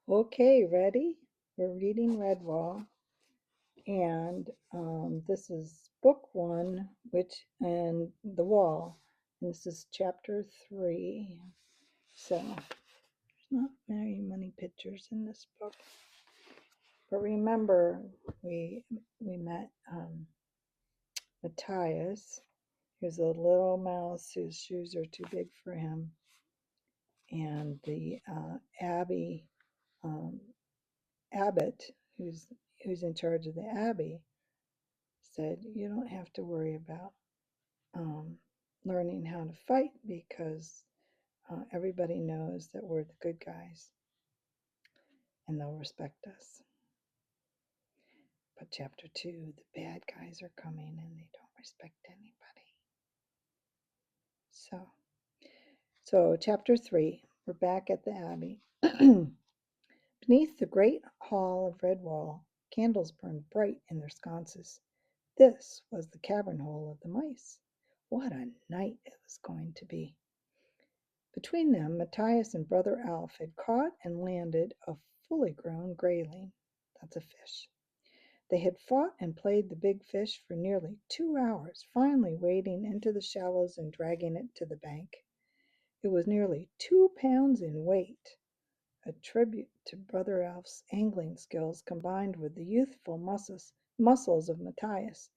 Okay, ready? We're reading Redwall, and this is book one, which and the wall. And this is chapter 3. So there's not very many pictures in this book, but remember we met Matthias. He's a little mouse whose shoes are too big for him, and the um, abbot, who's in charge of the abbey, said, "You don't have to worry about um, learning how to fight because everybody knows that we're the good guys and they'll respect us." But chapter 2, the bad guys are coming and they don't respect anybody. So chapter 3, we're back at the Abbey. Beneath the great hall of Redwall, candles burned bright in their sconces. This was the cavern hole of the mice. What a night it was going to be! Between them, Matthias and brother Alf had caught and landed a fully grown grayling. That's a fish. They had fought and played the big fish for nearly 2 hours, finally wading into the shallows and dragging it to the bank. It was nearly 2 pounds in weight, a tribute to brother Alf's angling skills combined with the youthful muscles of Matthias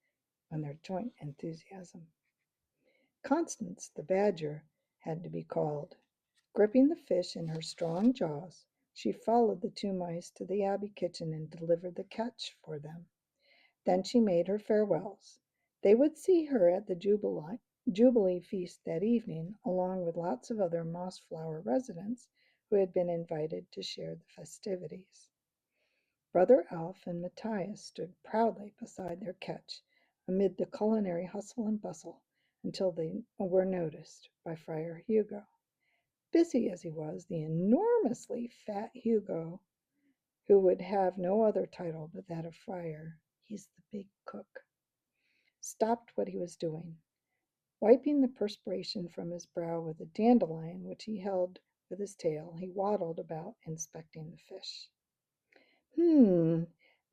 and their joint enthusiasm. Constance, the badger, had to be called. Gripping the fish in her strong jaws, she followed the two mice to the Abbey kitchen and delivered the catch for them. Then she made her farewells. They would see her at the Jubilee feast that evening, along with lots of other Mossflower residents who had been invited to share the festivities. Brother Alf and Matthias stood proudly beside their catch, amid the culinary hustle and bustle, until they were noticed by Friar Hugo. Busy as he was, the enormously fat Hugo, who would have no other title but that of friar, he's the big cook, stopped what he was doing. Wiping the perspiration from his brow with a dandelion which he held with his tail, he waddled about inspecting the fish.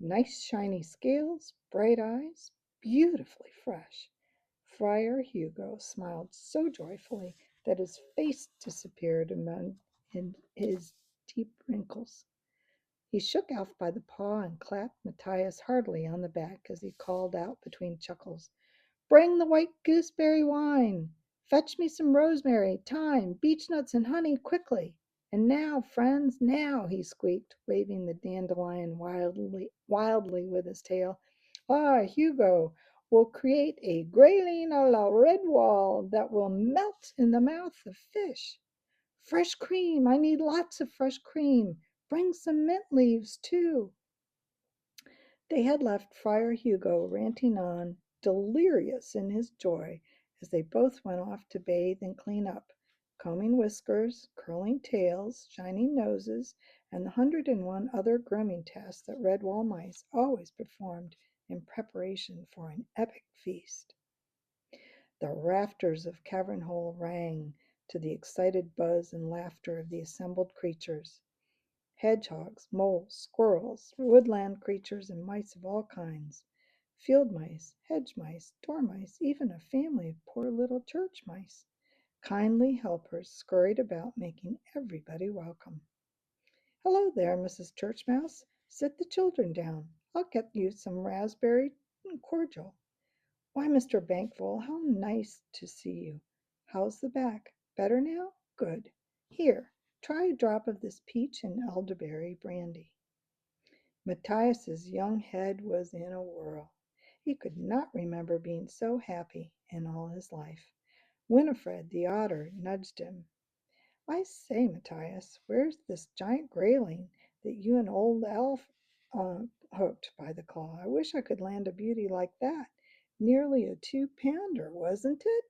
Nice shiny scales, bright eyes, beautifully fresh. Friar Hugo smiled so joyfully that his face disappeared among his deep wrinkles. He shook Alf by the paw and clapped Matthias heartily on the back as he called out between chuckles, "Bring the white gooseberry wine! Fetch me some rosemary, thyme, beechnuts, and honey quickly! And now, friends, now!" he squeaked, waving the dandelion wildly with his tail. "Ah, Hugo will create a grayling a la Redwall that will melt in the mouth of fish. Fresh cream! I need lots of fresh cream. Bring some mint leaves, too." They had left Friar Hugo ranting on, delirious in his joy, as they both went off to bathe and clean up, combing whiskers, curling tails, shining noses, and the 101 other grooming tasks that Redwall mice always performed in preparation for an epic feast. The rafters of Cavern Hole rang to the excited buzz and laughter of the assembled creatures. Hedgehogs, moles, squirrels, woodland creatures, and mice of all kinds, field mice, hedge mice, dormice, even a family of poor little church mice. Kindly helpers scurried about, making everybody welcome. "Hello there, Mrs. Church Mouse. Sit the children down. I'll get you some raspberry cordial. Why, Mr. Bankful, how nice to see you. How's the back? Better now? Good. Here, try a drop of this peach and elderberry brandy." Matthias's young head was in a whirl. He could not remember being so happy in all his life. Winifred the otter nudged him. "I say, Matthias, where's this giant grayling that you and old Alf hooked by the claw? I wish I could land a beauty like that. Nearly a 2 pounder, wasn't it?"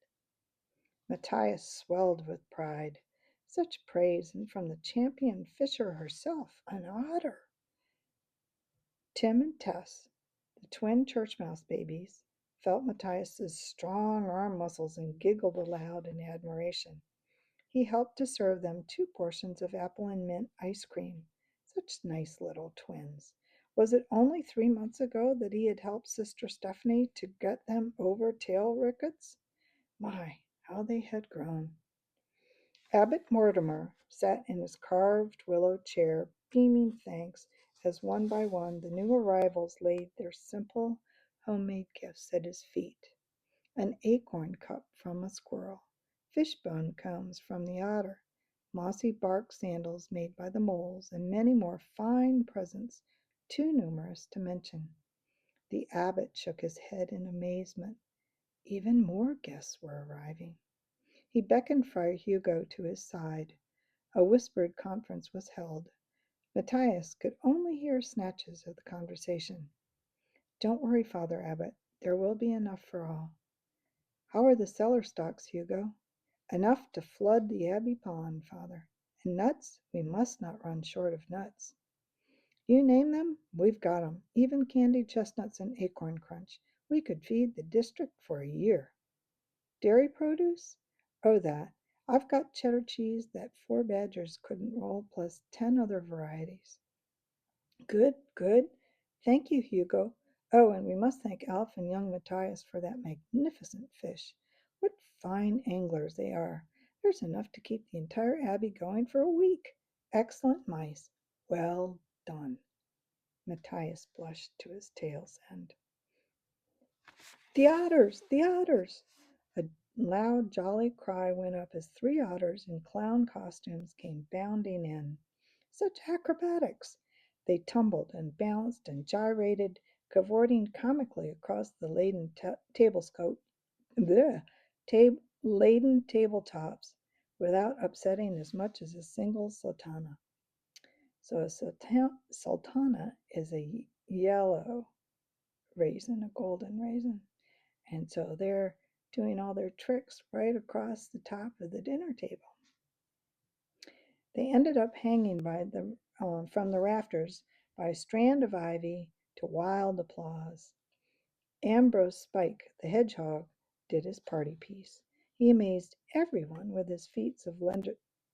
Matthias swelled with pride. Such praise, and from the champion fisher herself, an otter! Tim and Tess, the twin church mouse babies, felt Matthias's strong arm muscles and giggled aloud in admiration. He helped to serve them 2 portions of apple and mint ice cream. Such nice little twins. Was it only 3 months ago that he had helped Sister Stephanie to get them over tail rickets? My, how they had grown. Abbot Mortimer sat in his carved willow chair, beaming thanks as one by one the new arrivals laid their simple homemade gifts at his feet. An acorn cup from a squirrel, fishbone combs from the otter, mossy bark sandals made by the moles, and many more fine presents, too numerous to mention. The abbot shook his head in amazement. Even more guests were arriving. He beckoned Friar Hugo to his side. A whispered conference was held. Matthias could only hear snatches of the conversation. Don't worry, Father Abbot. There will be enough for all. How are the cellar stocks, Hugo? Enough to flood the Abbey pond, Father. And nuts? We must not run short of nuts. You name them, we've got 'em. Even candied chestnuts and acorn crunch. We could feed the district for a year. Dairy produce? Oh, that. I've got cheddar cheese that 4 badgers couldn't roll, plus 10 other varieties. Good, good. Thank you, Hugo. Oh, and we must thank Alf and young Matthias for that magnificent fish. What fine anglers they are. There's enough to keep the entire abbey going for a week. Excellent mice. Well done. Matthias blushed to his tail's end. The otters! The otters! A loud, jolly cry went up as 3 otters in clown costumes came bounding in. Such acrobatics! They tumbled and bounced and gyrated, cavorting comically across the laden tabletops without upsetting as much as a single sultana. So a sultana is a yellow raisin, a golden raisin. And so they're doing all their tricks right across the top of the dinner table. They ended up hanging from the rafters by a strand of ivy to wild applause. Ambrose Spike, the hedgehog, did his party piece. He amazed everyone with his feats of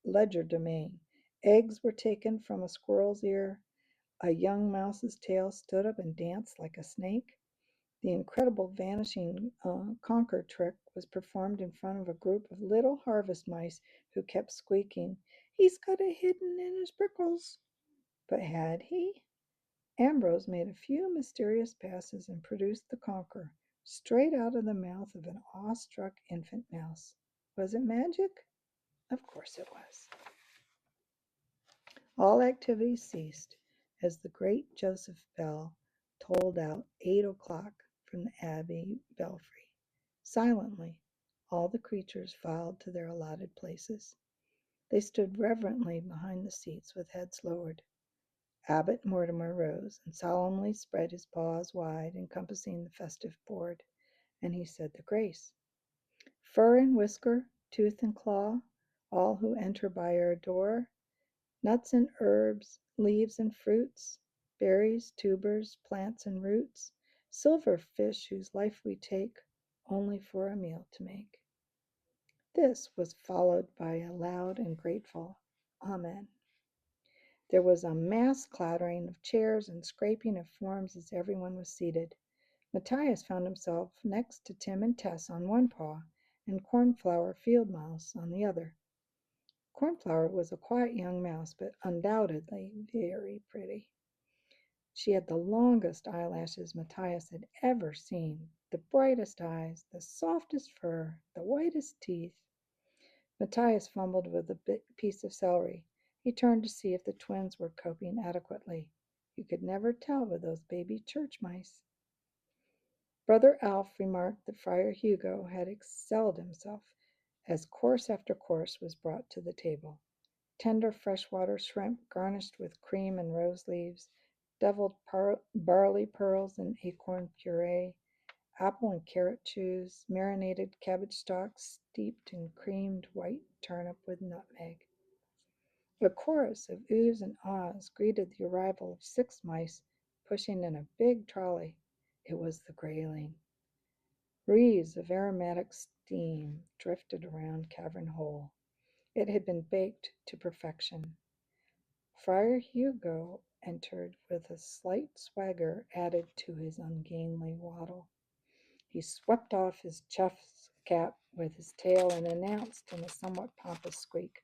legerdemain. Eggs were taken from a squirrel's ear. A young mouse's tail stood up and danced like a snake. The incredible vanishing conquer trick was performed in front of a group of little harvest mice who kept squeaking, "He's got it hidden in his prickles." But had he? Ambrose made a few mysterious passes and produced the conquer straight out of the mouth of an awestruck infant mouse. Was it magic? Of course it was. All activity ceased as the great Joseph bell tolled out 8 o'clock from the Abbey belfry. Silently, all the creatures filed to their allotted places. They stood reverently behind the seats with heads lowered. Abbot Mortimer rose and solemnly spread his paws wide, encompassing the festive board, and he said the grace. Fur and whisker, tooth and claw, all who enter by our door, nuts and herbs, leaves and fruits, berries, tubers, plants and roots, silver fish whose life we take, only for a meal to make. This was followed by a loud and grateful Amen. There was a mass clattering of chairs and scraping of forms as everyone was seated. Matthias found himself next to Tim and Tess on one paw, and Cornflower Field Mouse on the other. Cornflower was a quiet young mouse, but undoubtedly very pretty. She had the longest eyelashes Matthias had ever seen, the brightest eyes, the softest fur, the whitest teeth. Matthias fumbled with a piece of celery. He turned to see if the twins were coping adequately. You could never tell with those baby church mice. Brother Alf remarked that Friar Hugo had excelled himself, as course after course was brought to the table. Tender freshwater shrimp garnished with cream and rose leaves, deviled barley pearls and acorn puree, apple and carrot chews, marinated cabbage stalks steeped in creamed white turnip with nutmeg. A chorus of oohs and ahs greeted the arrival of 6 mice pushing in a big trolley. It was the grayling. Wreaths of aromatic steam drifted around Cavern Hole. It had been baked to perfection. Friar Hugo entered with a slight swagger added to his ungainly waddle. He swept off his chuff's cap with his tail and announced in a somewhat pompous squeak,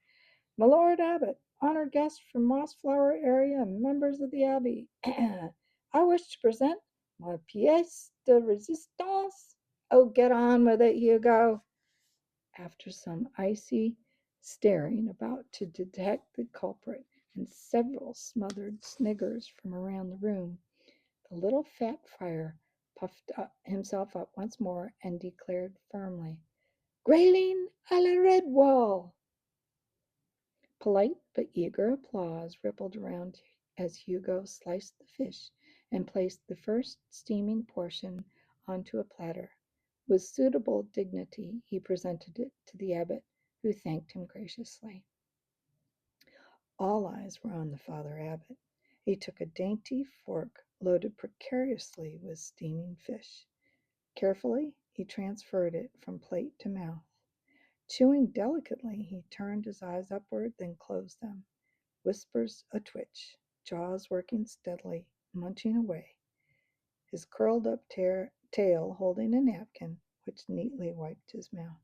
"My Lord Abbot, honored guests from Mossflower area and members of the Abbey, I wish to present my pièce de résistance." "Oh, get on with it, Hugo." After some icy staring about to detect the culprit and several smothered sniggers from around the room, the little fat friar puffed himself up once more and declared firmly, "Grayling à la Redwall." Polite but eager applause rippled around as Hugo sliced the fish and placed the first steaming portion onto a platter. With suitable dignity he presented it to the abbot, who thanked him graciously. All eyes were on the Father Abbot. He took a dainty fork loaded precariously with steaming fish. Carefully he transferred it from plate to mouth. Chewing delicately, he turned his eyes upward, then closed them. Whiskers a twitch, jaws working steadily, munching away, his curled up tail holding a napkin which neatly wiped his mouth.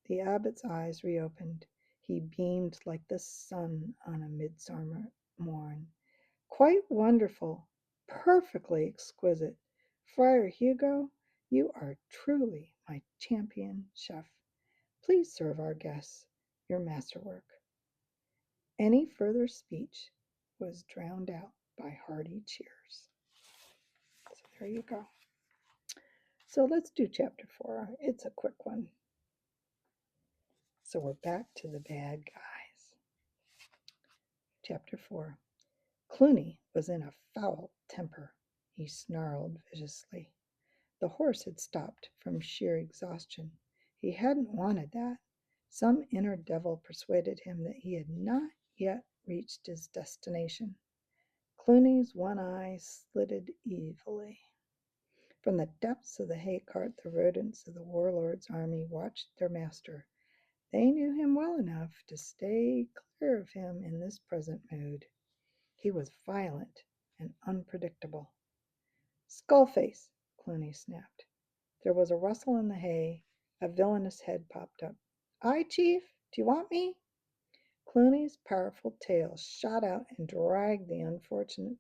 The abbot's eyes reopened. He beamed like the sun on a midsummer morn. "Quite wonderful, perfectly exquisite. Friar Hugo, you are truly my champion chef. Please serve our guests your masterwork." Any further speech was drowned out by hearty cheers. So there you go. So let's do chapter 4. It's a quick one. So we're back to the bad guys. Chapter 4. Clooney was in a foul temper. He snarled viciously. The horse had stopped from sheer exhaustion. He hadn't wanted that. Some inner devil persuaded him that he had not yet reached his destination. Clooney's one eye slitted evilly. From the depths of the hay cart, the rodents of the warlord's army watched their master. They knew him well enough to stay clear of him in this present mood. He was violent and unpredictable. "Skullface!" Clooney snapped. There was a rustle in the hay. A villainous head popped up. "Aye, Chief? Do you want me?" Clooney's powerful tail shot out and dragged the unfortunate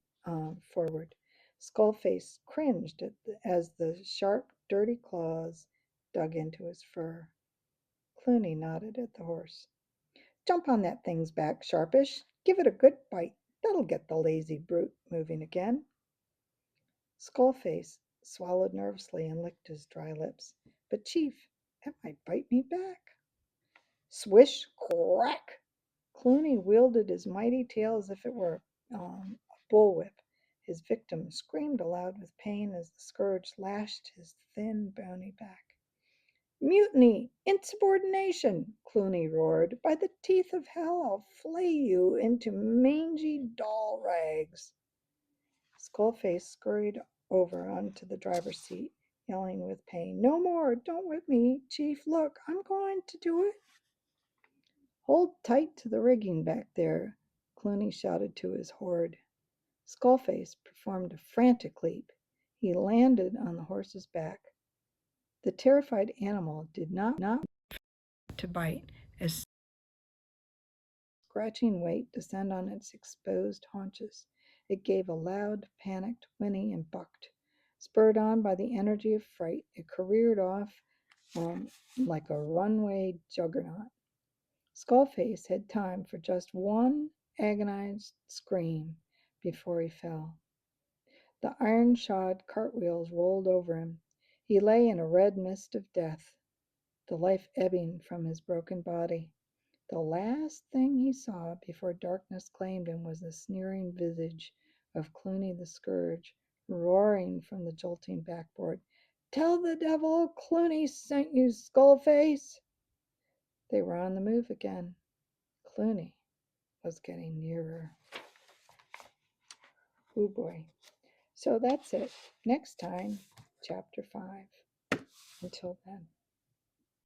forward. Skullface cringed as the sharp, dirty claws dug into his fur. Clooney nodded at the horse. "Jump on that thing's back, Sharpish. Give it a good bite. That'll get the lazy brute moving again." Skullface swallowed nervously and licked his dry lips. "But, Chief, it might bite me back." Swish, crack! Clooney wielded his mighty tail as if it were a bullwhip. His victim screamed aloud with pain as the scourge lashed his thin, bony back. "Mutiny! Insubordination!" Clooney roared. "By the teeth of hell, I'll flay you into mangy doll rags." Skullface scurried over onto the driver's seat, yelling with pain. "No more! Don't whip me, Chief! Look, I'm going to do it!" "Hold tight to the rigging back there," Clooney shouted to his horde. Skullface performed a frantic leap. He landed on the horse's back. The terrified animal did not to bite as scratching weight descended on its exposed haunches. It gave a loud, panicked whinny and bucked. Spurred on by the energy of fright, it careered off like a runaway juggernaut. Skullface had time for just one agonized scream before he fell. The iron-shod cartwheels rolled over him. He lay in a red mist of death, the life ebbing from his broken body. The last thing he saw before darkness claimed him was the sneering visage of Clooney the Scourge, roaring from the jolting backboard. "Tell the devil Clooney sent you, Skullface!" They were on the move again. Clooney was getting nearer. Oh boy. So that's it. Next time, chapter 5. Until then.